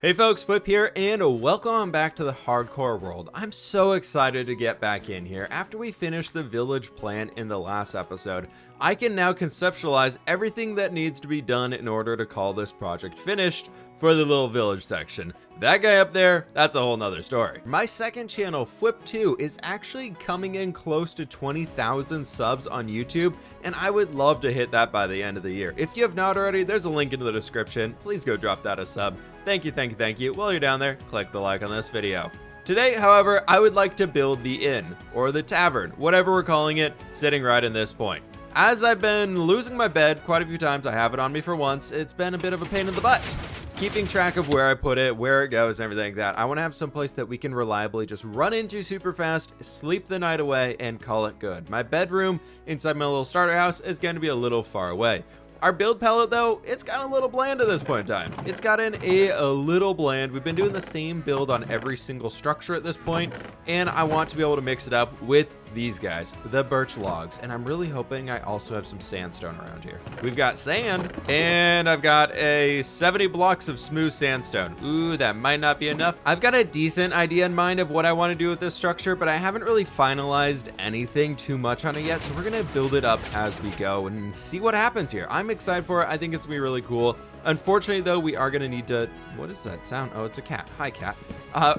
Hey folks, fWhip here, and welcome back to the hardcore world. I'm so excited to get back in here. After we finished the village plan in the last episode, I can now conceptualize everything that needs to be done in order to call this project finished for the little village section. That guy up there, that's a whole nother story. My second channel, fWhip 2, is actually coming in close to 20,000 subs on YouTube, and I would love to hit that by the end of the year. If you have not already, there's a link in the description. Please go drop that a sub. Thank you, thank you, thank you. While you're down there, click the like on this video. Today, however, I would like to build the inn, or the tavern, whatever we're calling it, sitting right in this point. As I've been losing my bed quite a few times, I have it on me for once, it's been a bit of a pain in the butt. Keeping track of where I put it, where it goes, and everything like that. I want to have some place that we can reliably just run into super fast, sleep the night away, and call it good. My bedroom inside my little starter house is going to be a little far away. Our build palette, though, it's got a little bland at this point in time. It's gotten a little bland. We've been doing the same build on every single structure at this point, and I want to be able to mix it up with these guys, the birch logs, and I'm really hoping I also have some sandstone around here. We've got sand, and I've got a 70 blocks of smooth sandstone. Ooh, that might not be enough. I've got a decent idea in mind of what I want to do with this structure, but I haven't really finalized anything too much on it yet, so we're gonna build it up as we go and see what happens here. I'm excited for it. I think it's gonna be really cool. Unfortunately, though, we are gonna need to, what is that sound? Oh, it's a cat. Hi, cat.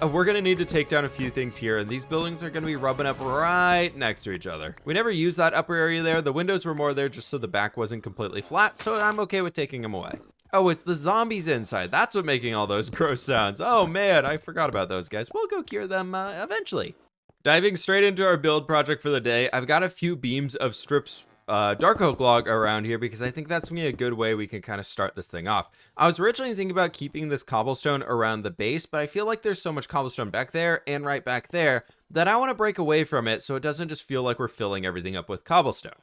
We're gonna need to take down a few things here, and these buildings are gonna be rubbing up right next to each other. We never used that upper area there. The windows were more there just so the back wasn't completely flat, so I'm okay with taking them away. Oh, it's the zombies inside. That's what making all those gross sounds. Oh man, I forgot about those guys. We'll go cure them eventually. Diving straight into our build project for the day, I've got a few beams of strips dark oak log around here because I think that's gonna be a good way we can kind of start this thing off. I was originally thinking about keeping this cobblestone around the base, but I feel like there's so much cobblestone back there and right back there that I want to break away from it so it doesn't just feel like we're filling everything up with cobblestone.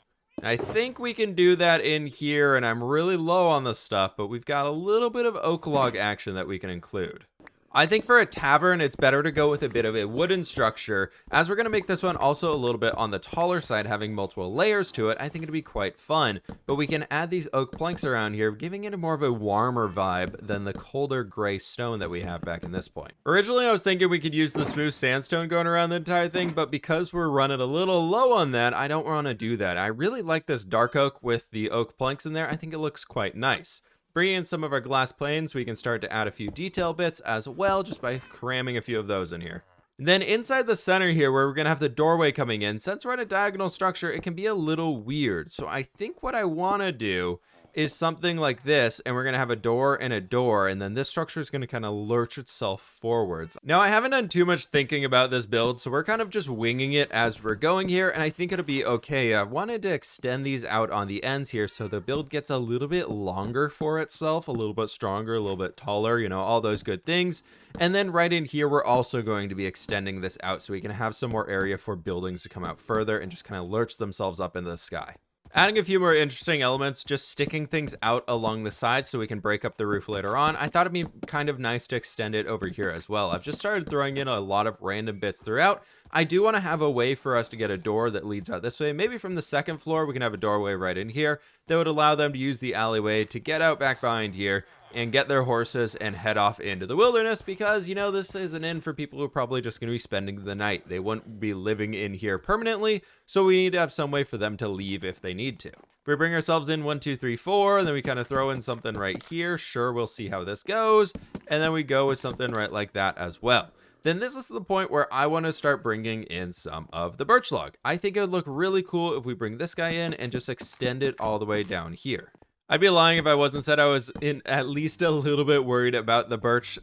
I think we can do that in here, and I'm really low on the stuff, but we've got a little bit of oak log action that we can include. I think for a tavern, it's better to go with a bit of a wooden structure, as we're going to make this one also a little bit on the taller side, having multiple layers to it. I think it'd be quite fun, but we can add these oak planks around here, giving it a more of a warmer vibe than the colder gray stone that we have back in this point. Originally, I was thinking we could use the smooth sandstone going around the entire thing, but because we're running a little low on that, I don't want to do that. I really like this dark oak with the oak planks in there. I think it looks quite nice. Bringing in some of our glass planes, we can start to add a few detail bits as well, just by cramming a few of those in here. And then inside the center here, where we're gonna have the doorway coming in, since we're in a diagonal structure, it can be a little weird. So I think what I wanna do is something like this, and we're gonna have a door, and then this structure is gonna kind of lurch itself forwards. Now, I haven't done too much thinking about this build, so we're kind of just winging it as we're going here, and I think it'll be okay. I wanted to extend these out on the ends here so the build gets a little bit longer for itself, a little bit stronger, a little bit taller, you know, all those good things. And then right in here, we're also going to be extending this out so we can have some more area for buildings to come out further and just kind of lurch themselves up into the sky. Adding a few more interesting elements, just sticking things out along the sides so we can break up the roof later on. I thought it'd be kind of nice to extend it over here as well. I've just started throwing in a lot of random bits throughout. I do want to have a way for us to get a door that leads out this way. Maybe from the second floor, we can have a doorway right in here that would allow them to use the alleyway to get out back behind here and get their horses and head off into the wilderness, because, you know, this is an inn for people who are probably just going to be spending the night. They wouldn't be living in here permanently, so we need to have some way for them to leave if they need to. We bring ourselves in 1, 2, 3, 4, and then we kind of throw in something right here. Sure, we'll see how this goes, and then we go with something right like that as well. Then this is the point where I want to start bringing in some of the birch log. I think it would look really cool if we bring this guy in and just extend it all the way down here. I'd be lying if I wasn't said I was at least a little bit worried about the birch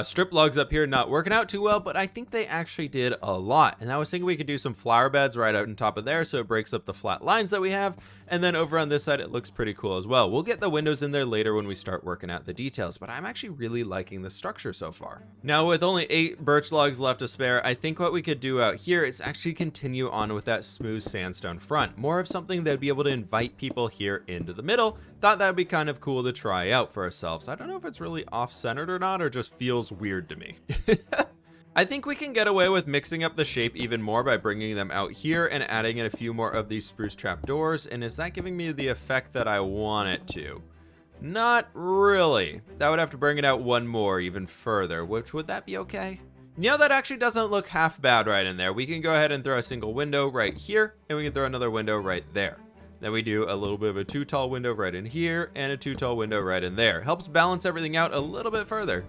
strip logs up here not working out too well, but I think they actually did a lot. And I was thinking we could do some flower beds right out on top of there so it breaks up the flat lines that we have. And then over on this side, it looks pretty cool as well. We'll get the windows in there later when we start working out the details, but I'm actually really liking the structure so far. Now, with only 8 birch logs left to spare, I think what we could do out here is actually continue on with that smooth sandstone front. More of something that would be able to invite people here into the middle. Thought that would be kind of cool to try out for ourselves. I don't know if it's really off-centered or not, or just feels weird to me. I think we can get away with mixing up the shape even more by bringing them out here and adding in a few more of these spruce trapdoors. And is that giving me the effect that I want it to? Not really. That would have to bring it out one more even further, which would that be okay? You know, that actually doesn't look half bad right in there. We can go ahead and throw a single window right here, and we can throw another window right there. Then we do a little bit of a too tall window right in here, and a too tall window right in there. Helps balance everything out a little bit further.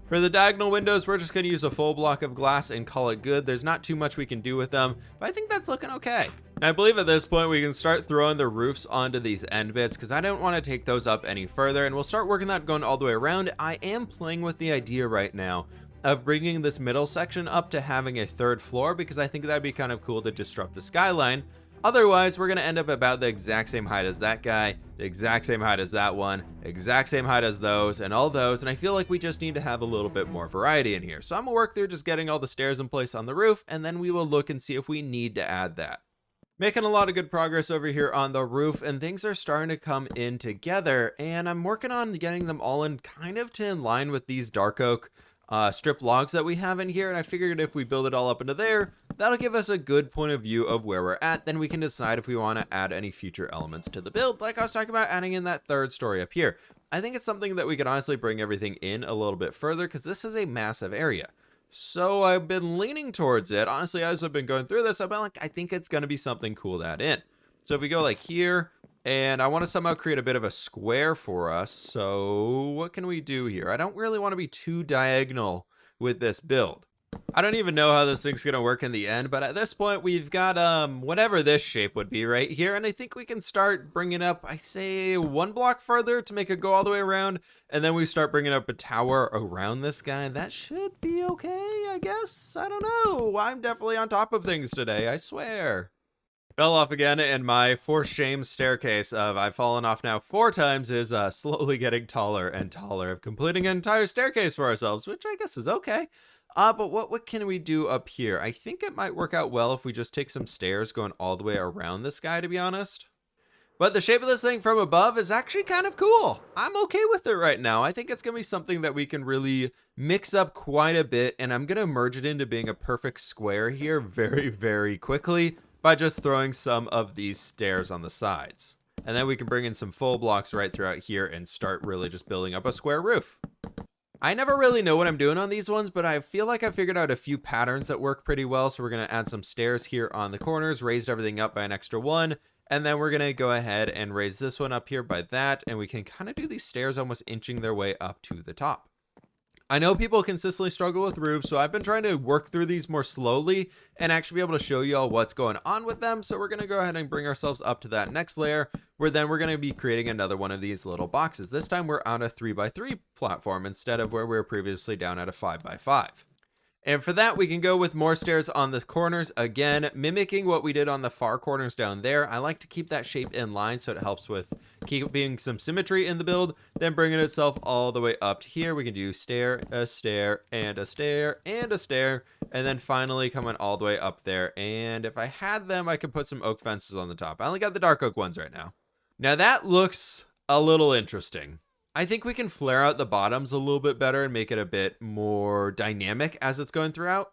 For the diagonal windows, we're just going to use a full block of glass and call it good. There's not too much we can do with them, but I think that's looking okay. And I believe at this point we can start throwing the roofs onto these end bits because I don't want to take those up any further, and we'll start working that going all the way around. I am playing with the idea right now of bringing this middle section up to having a third floor because I think that'd be kind of cool to disrupt the skyline. Otherwise, we're going to end up about the exact same height as that guy, the exact same height as that one, exact same height as those, and all those, and I feel like we just need to have a little bit more variety in here. So I'm going to work through just getting all the stairs in place on the roof, and then we will look and see if we need to add that. Making a lot of good progress over here on the roof, and things are starting to come in together, and I'm working on getting them all in kind of in line with these dark oak strip logs that we have in here, and I figured if we build it all up into there, that'll give us a good point of view of where we're at. Then we can decide if we want to add any future elements to the build, like I was talking about adding in that third story up here. I think it's something that we could honestly bring everything in a little bit further because this is a massive area. So I've been leaning towards it. Honestly, as I've been going through this, I've been like, I think it's going to be something cool to add in. So if we go like here, and I want to somehow create a bit of a square for us. So what can we do here? I don't really want to be too diagonal with this build. I don't even know how this thing's going to work in the end, but at this point we've got whatever this shape would be right here, and I think we can start bringing up, I say, one block further to make it go all the way around, and then we start bringing up a tower around this guy. That should be okay, I guess. I don't know. I'm definitely on top of things today, I swear. Fell off again, and my for shame staircase of I've fallen off now 4 times is slowly getting taller and taller, of completing an entire staircase for ourselves, which I guess is okay. But what can we do up here? I think it might work out well if we just take some stairs going all the way around this guy, to be honest. But the shape of this thing from above is actually kind of cool. I'm okay with it right now. I think it's going to be something that we can really mix up quite a bit, and I'm going to merge it into being a perfect square here very, very quickly by just throwing some of these stairs on the sides. And then we can bring in some full blocks right throughout here and start really just building up a square roof. I never really know what I'm doing on these ones, but I feel like I figured out a few patterns that work pretty well. So we're going to add some stairs here on the corners, raised everything up by an extra 1. And then we're going to go ahead and raise this one up here by that. And we can kind of do these stairs almost inching their way up to the top. I know people consistently struggle with roofs, so I've been trying to work through these more slowly and actually be able to show you all what's going on with them. So we're going to go ahead and bring ourselves up to that next layer, where then we're going to be creating another one of these little boxes. This time we're on a 3x3 platform instead of where we were previously down at a 5x5. And for that, we can go with more stairs on the corners, again, mimicking what we did on the far corners down there. I like to keep that shape in line so it helps with keeping some symmetry in the build, then bringing itself all the way up to here. We can do stair, a stair, and a stair, and a stair, and then finally coming all the way up there. And if I had them, I could put some oak fences on the top. I only got the dark oak ones right now. Now that looks a little interesting. I think we can flare out the bottoms a little bit better and make it a bit more dynamic as it's going throughout.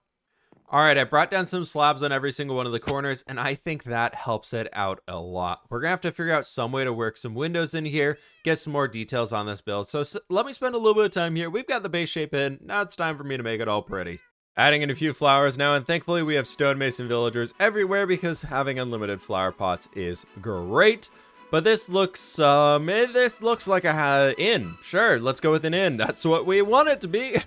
All right, I brought down some slabs on every single one of the corners, and I think that helps it out a lot. We're gonna have to figure out some way to work some windows in here, get some more details on this build. So let me spend a little bit of time here. We've got the base shape in. Now it's time for me to make it all pretty. Adding in a few flowers now, and thankfully we have stonemason villagers everywhere because having unlimited flower pots is great. But this looks like a inn. Sure, let's go with an inn. That's what we want it to be.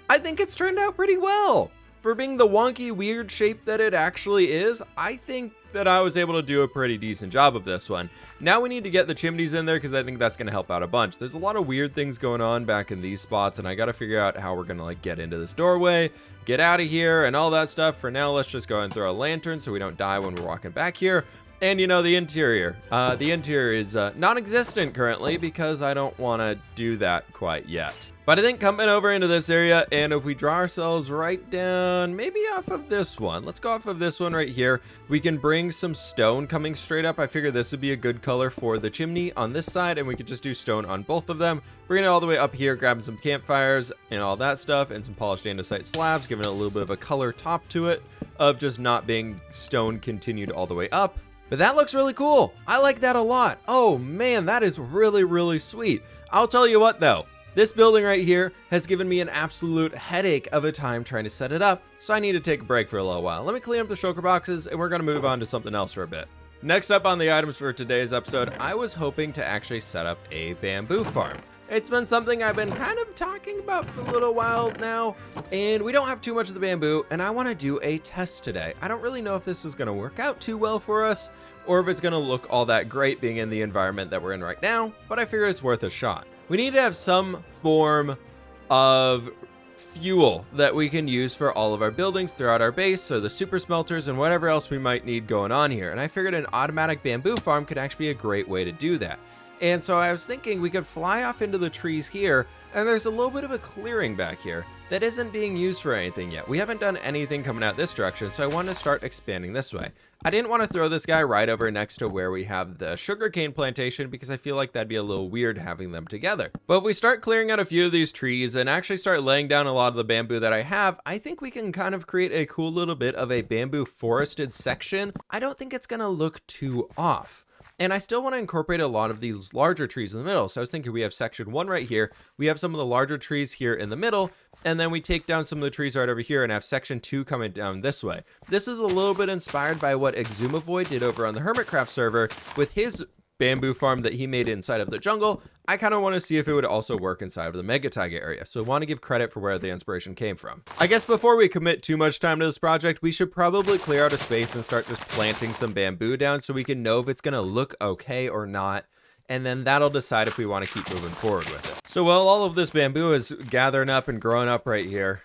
I think it's turned out pretty well. For being the wonky, weird shape that it actually is, I think that I was able to do a pretty decent job of this one. Now we need to get the chimneys in there because I think that's going to help out a bunch. There's a lot of weird things going on back in these spots, and I got to figure out how we're going to get into this doorway, get out of here, and all that stuff. For now, let's just go and throw a lantern so we don't die when we're walking back here. And you know, the interior is non-existent currently because I don't want to do that quite yet. But I think coming over into this area, and if we draw ourselves right down, maybe off of this one, let's go off of this one right here, we can bring some stone coming straight up. I figure this would be a good color for the chimney on this side, and we could just do stone on both of them. Bring it all the way up here, grabbing some campfires and all that stuff, and some polished andesite slabs, giving it a little bit of a color top to it, of just not being stone continued all the way up. But that looks really cool. I like that a lot. Oh man, that is really, really sweet. I'll tell you what though, this building right here has given me an absolute headache of a time trying to set it up, so I need to take a break for a little while. Let me clean up the shulker boxes and we're gonna move on to something else for a bit. Next up on the items for today's episode, I was hoping to actually set up a bamboo farm. It's been something I've been kind of talking about for a little while now, and we don't have too much of the bamboo, and I want to do a test today. I don't really know if this is going to work out too well for us, or if it's going to look all that great being in the environment that we're in right now, but I figure it's worth a shot. We need to have some form of fuel that we can use for all of our buildings throughout our base, so the super smelters and whatever else we might need going on here, and I figured an automatic bamboo farm could actually be a great way to do that. And so I was thinking we could fly off into the trees here, and there's a little bit of a clearing back here that isn't being used for anything yet. We haven't done anything coming out this direction, so I want to start expanding this way. I didn't want to throw this guy right over next to where we have the sugarcane plantation because I feel like that'd be a little weird having them together. But if we start clearing out a few of these trees and actually start laying down a lot of the bamboo that I have, I think we can kind of create a cool little bit of a bamboo forested section. I don't think it's going to look too off. And I still want to incorporate a lot of these larger trees in the middle. So I was thinking we have section 1 right here. We have some of the larger trees here in the middle. And then we take down some of the trees right over here and have section 2 coming down this way. This is a little bit inspired by what Exumavoid did over on the Hermitcraft server with his bamboo farm that he made inside of the jungle. I kind of want to see if it would also work inside of the Mega Taiga area, so I want to give credit for where the inspiration came from. I guess before we commit too much time to this project, we should probably clear out a space and start just planting some bamboo down so we can know if it's going to look okay or not, and then that'll decide if we want to keep moving forward with it. So while all of this bamboo is gathering up and growing up right here,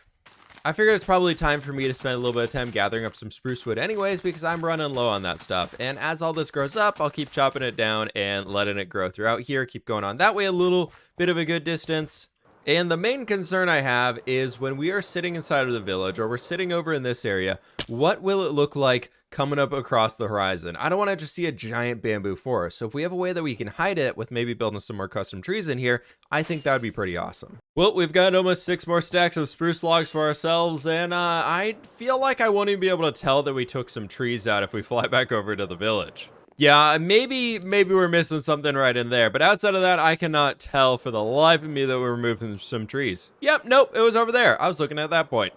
I figured it's probably time for me to spend a little bit of time gathering up some spruce wood anyways, because I'm running low on that stuff. And as all this grows up, I'll keep chopping it down and letting it grow throughout here. Keep going on that way a little bit of a good distance. And the main concern I have is when we are sitting inside of the village or we're sitting over in this area, what will it look like coming up across the horizon? I don't want to just see a giant bamboo forest. So if we have a way that we can hide it with maybe building some more custom trees in here, I think that would be pretty awesome. Well, we've got almost 6 more stacks of spruce logs for ourselves, and I feel like I won't even be able to tell that we took some trees out if we fly back over to the village. Yeah, maybe we're missing something right in there, but outside of that, I cannot tell for the life of me that we're removing some trees. Yep, nope, it was over there. I was looking at that point.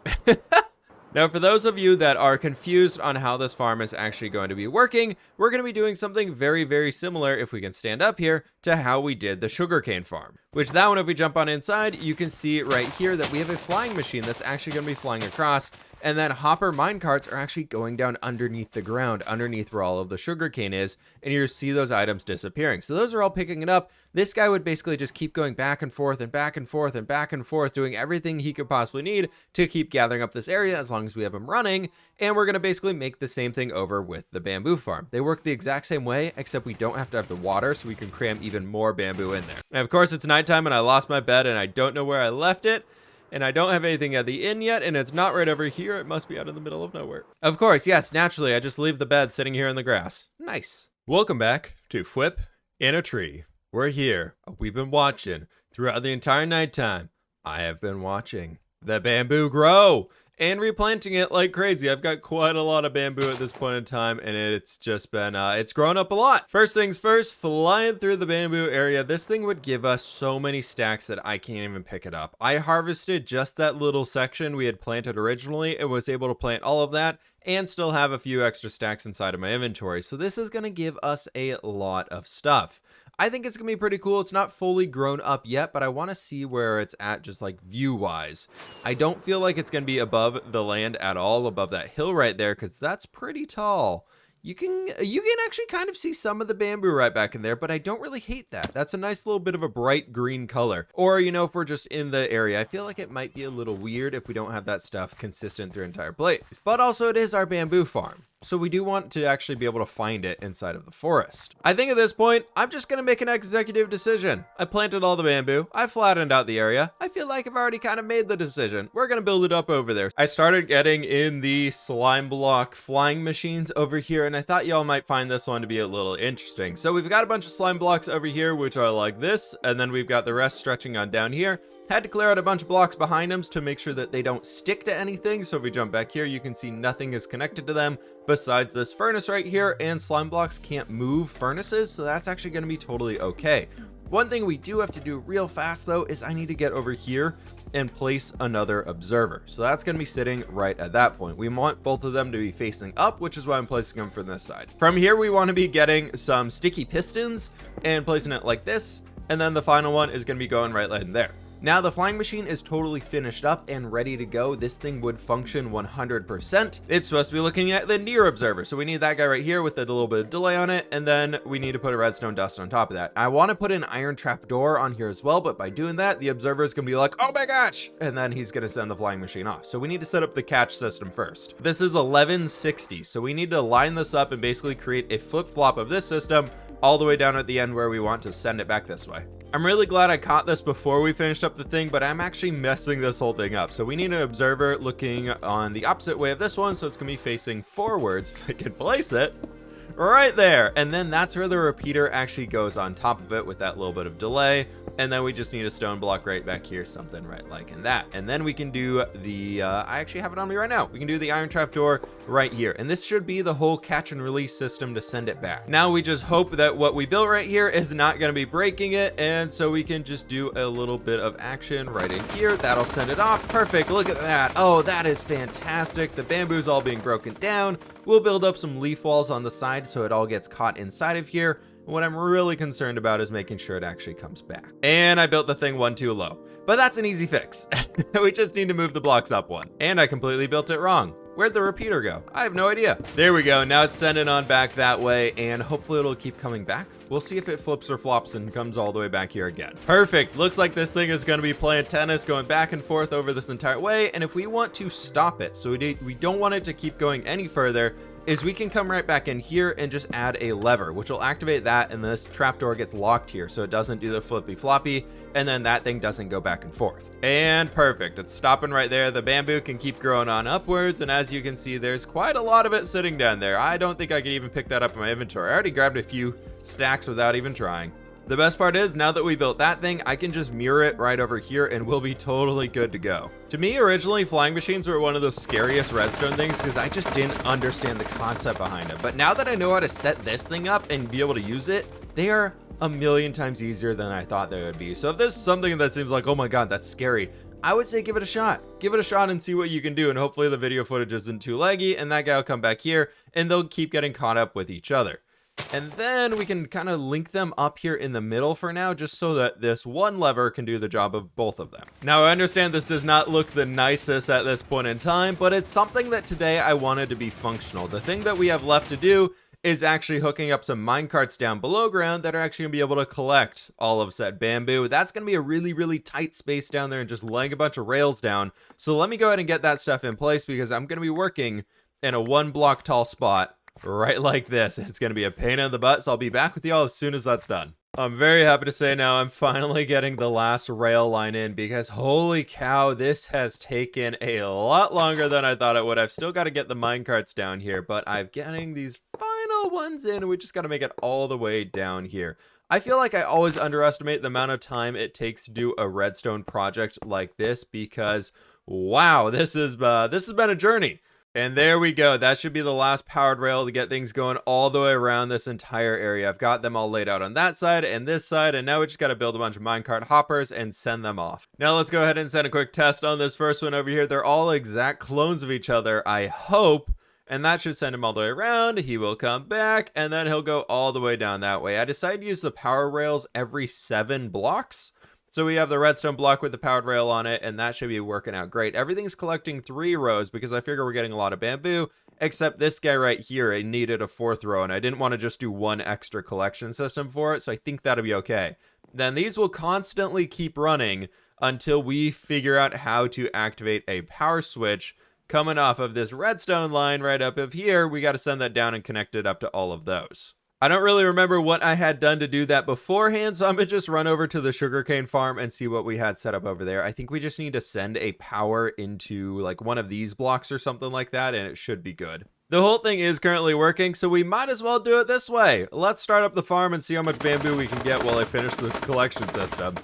Now, for those of you that are confused on how this farm is actually going to be working, we're going to be doing something very, very similar, if we can stand up here, to how we did the sugarcane farm. Which that one, if we jump on inside, you can see right here that we have a flying machine that's actually going to be flying across, and then hopper minecarts are actually going down underneath the ground, underneath where all of the sugarcane is, and you see those items disappearing. So those are all picking it up. This guy would basically just keep going back and forth and back and forth and back and forth, doing everything he could possibly need to keep gathering up this area as long as we have him running. And we're going to basically make the same thing over with the bamboo farm. They work the exact same way, except we don't have to have the water, so we can cram even more bamboo in there. And of course, it's nighttime and I lost my bed and I don't know where I left it. And I don't have anything at the inn yet, and it's not right over here. It must be out in the middle of nowhere. Of course, yes, naturally, I just leave the bed sitting here in the grass. Nice. Welcome back to fWhip in a Tree. We're here. We've been watching throughout the entire nighttime. I have been watching the bamboo grow and replanting it like crazy. I've got quite a lot of bamboo at this point in time, and it's just been, it's grown up a lot. First things first, flying through the bamboo area, this thing would give us so many stacks that I can't even pick it up. I harvested just that little section we had planted originally and was able to plant all of that and still have a few extra stacks inside of my inventory. So this is going to give us a lot of stuff. I think it's gonna be pretty cool. It's not fully grown up yet, but I want to see where it's at just like view wise. I don't feel like it's gonna be above the land at all, above that hill right there, because that's pretty tall. You can actually kind of see some of the bamboo right back in there, but I don't really hate that. That's a nice little bit of a bright green color. Or, you know, if we're just in the area, I feel like it might be a little weird if we don't have that stuff consistent through entire place. But also it is our bamboo farm, so we do want to actually be able to find it inside of the forest. I think at this point, I'm just gonna make an executive decision. I planted all the bamboo, I flattened out the area. I feel like I've already kind of made the decision. We're gonna build it up over there. I started getting in the slime block flying machines over here, and I thought y'all might find this one to be a little interesting. So we've got a bunch of slime blocks over here, which are like this, and then we've got the rest stretching on down here. Had to clear out a bunch of blocks behind them to make sure that they don't stick to anything. So if we jump back here, you can see nothing is connected to them besides this furnace right here, and slime blocks can't move furnaces, so that's actually going to be totally okay. One thing we do have to do real fast though is I need to get over here and place another observer. So that's going to be sitting right at that point. We want both of them to be facing up, which is why I'm placing them from this side. From here, we want to be getting some sticky pistons and placing it like this. And then the final one is going to be going right in there. Now the flying machine is totally finished up and ready to go. This thing would function 100%. It's supposed to be looking at the near observer. So we need that guy right here with a little bit of delay on it. And then we need to put a redstone dust on top of that. I want to put an iron trap door on here as well. But by doing that, the observer is going to be like, oh my gosh. And then he's going to send the flying machine off. So we need to set up the catch system first. This is 1160. So we need to line this up and basically create a flip-flop of this system all the way down at the end where we want to send it back this way. I'm really glad I caught this before we finished up the thing, but I'm actually messing this whole thing up. So we need an observer looking on the opposite way of this one, so it's gonna be facing forwards, if I can place it right there. And then that's where the repeater actually goes on top of it with that little bit of delay. And then we just need a stone block right back here, something right like in that. And then we can do the, I actually have it on me right now. We can do the iron trap door right here. And this should be the whole catch and release system to send it back. Now we just hope that what we built right here is not gonna be breaking it. And so we can just do a little bit of action right in here. That'll send it off. Perfect, look at that. Oh, that is fantastic. The bamboo's all being broken down. We'll build up some leaf walls on the side so it all gets caught inside of here. What I'm really concerned about is making sure it actually comes back. And I built the thing one too low, but that's an easy fix. We just need to move the blocks up one. And I completely built it wrong. Where'd the repeater go? I have no idea. There we go. Now it's sending on back that way, and hopefully it'll keep coming back. We'll see if it flips or flops and comes all the way back here again. Perfect. Looks like this thing is going to be playing tennis, going back and forth over this entire way. And if we want to stop it, so we don't want it to keep going any further, is we can come right back in here and just add a lever, which will activate that, and this trapdoor gets locked here, so it doesn't do the flippy floppy, and then that thing doesn't go back and forth. And perfect, it's stopping right there. The bamboo can keep growing on upwards, and as you can see, there's quite a lot of it sitting down there. I don't think I could even pick that up in my inventory. I already grabbed a few stacks without even trying. The best part is, now that we built that thing, I can just mirror it right over here and we'll be totally good to go. To me, originally, flying machines were one of the scariest redstone things because I just didn't understand the concept behind it. But now that I know how to set this thing up and be able to use it, they are a million times easier than I thought they would be. So if this is something that seems like, oh my god, that's scary, I would say give it a shot. Give it a shot and see what you can do, and hopefully the video footage isn't too laggy, and that guy will come back here, and they'll keep getting caught up with each other. And then we can kind of link them up here in the middle for now, just so that this one lever can do the job of both of them. Now, I understand this does not look the nicest at this point in time, but it's something that today I wanted to be functional. The thing that we have left to do is actually hooking up some minecarts down below ground that are actually going to be able to collect all of said bamboo. That's going to be a really, really tight space down there and just laying a bunch of rails down. So let me go ahead and get that stuff in place because I'm going to be working in a 1 block tall spot right like this. It's going to be a pain in the butt, so I'll be back with y'all as soon as that's done. I'm very happy to say now I'm finally getting the last rail line in because holy cow, this has taken a lot longer than I thought it would. I've still got to get the minecarts down here, but I'm getting these final ones in, and we just got to make it all the way down here. I feel like I always underestimate the amount of time it takes to do a redstone project like this because wow, this has been a journey. And there we go. That should be the last powered rail to get things going all the way around this entire area. I've got them all laid out on that side and this side, and now we just got to build a bunch of minecart hoppers and send them off. Now let's go ahead and send a quick test on this first one over here. They're all exact clones of each other, I hope, and that should send him all the way around. He will come back, and then he'll go all the way down that way. I decided to use the power rails every 7 blocks. So we have the redstone block with the powered rail on it, and that should be working out great. Everything's collecting 3 rows because I figure we're getting a lot of bamboo, except this guy right here, it needed a 4th row, and I didn't want to just do 1 extra collection system for it, so I think that'll be okay. Then these will constantly keep running until we figure out how to activate a power switch coming off of this redstone line right up of here. We got to send that down and connect it up to all of those. I don't really remember what I had done to do that beforehand, so I'm going to just run over to the sugarcane farm and see what we had set up over there. I think we just need to send a power into like one of these blocks or something like that, and it should be good. The whole thing is currently working, so we might as well do it this way. Let's start up the farm and see how much bamboo we can get while I finish the collection system.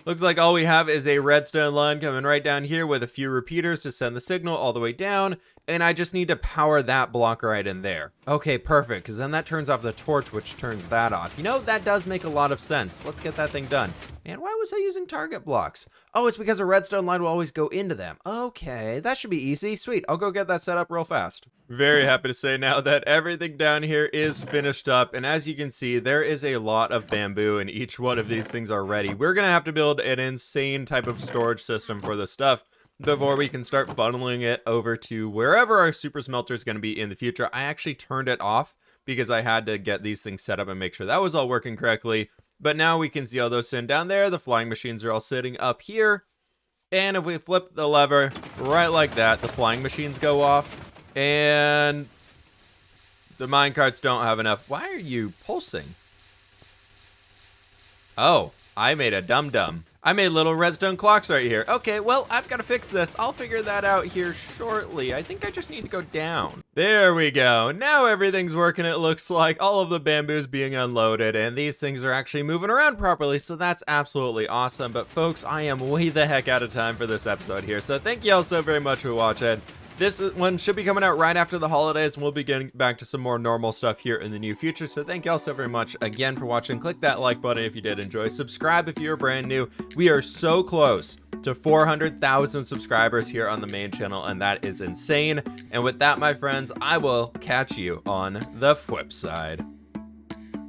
Looks like all we have is a redstone line coming right down here with a few repeaters to send the signal all the way down, and I just need to power that block right in there. Okay, perfect, because then that turns off the torch, which turns that off. You know, that does make a lot of sense. Let's get that thing done. Man, why was I using target blocks? Oh, it's because a redstone line will always go into them. Okay, that should be easy. Sweet, I'll go get that set up real fast. Very happy to say now that everything down here is finished up, and as you can see, there is a lot of bamboo in each one of these things already. We're gonna have to build an insane type of storage system for this stuff before we can start funneling it over to wherever our super smelter is going to be in the future. I actually turned it off because I had to get these things set up and make sure that was all working correctly. But now we can see all those sitting down there. The flying machines are all sitting up here. And if we flip the lever right like that, the flying machines go off. And the minecarts don't have enough. Why are you pulsing? Oh, I made a dum-dum. I made little redstone clocks right here. Okay, well, I've got to fix this. I'll figure that out here shortly. I think I just need to go down. There we go. Now everything's working, it looks like. All of the bamboo's being unloaded, and these things are actually moving around properly, so that's absolutely awesome. But folks, I am way the heck out of time for this episode here, so thank you all so very much for watching. This one should be coming out right after the holidays, and we'll be getting back to some more normal stuff here in the near future. So thank you all so very much again for watching. Click that like button if you did enjoy. Subscribe if you're brand new. We are so close to 400,000 subscribers here on the main channel, and that is insane. And with that, my friends, I will catch you on the fWhip side.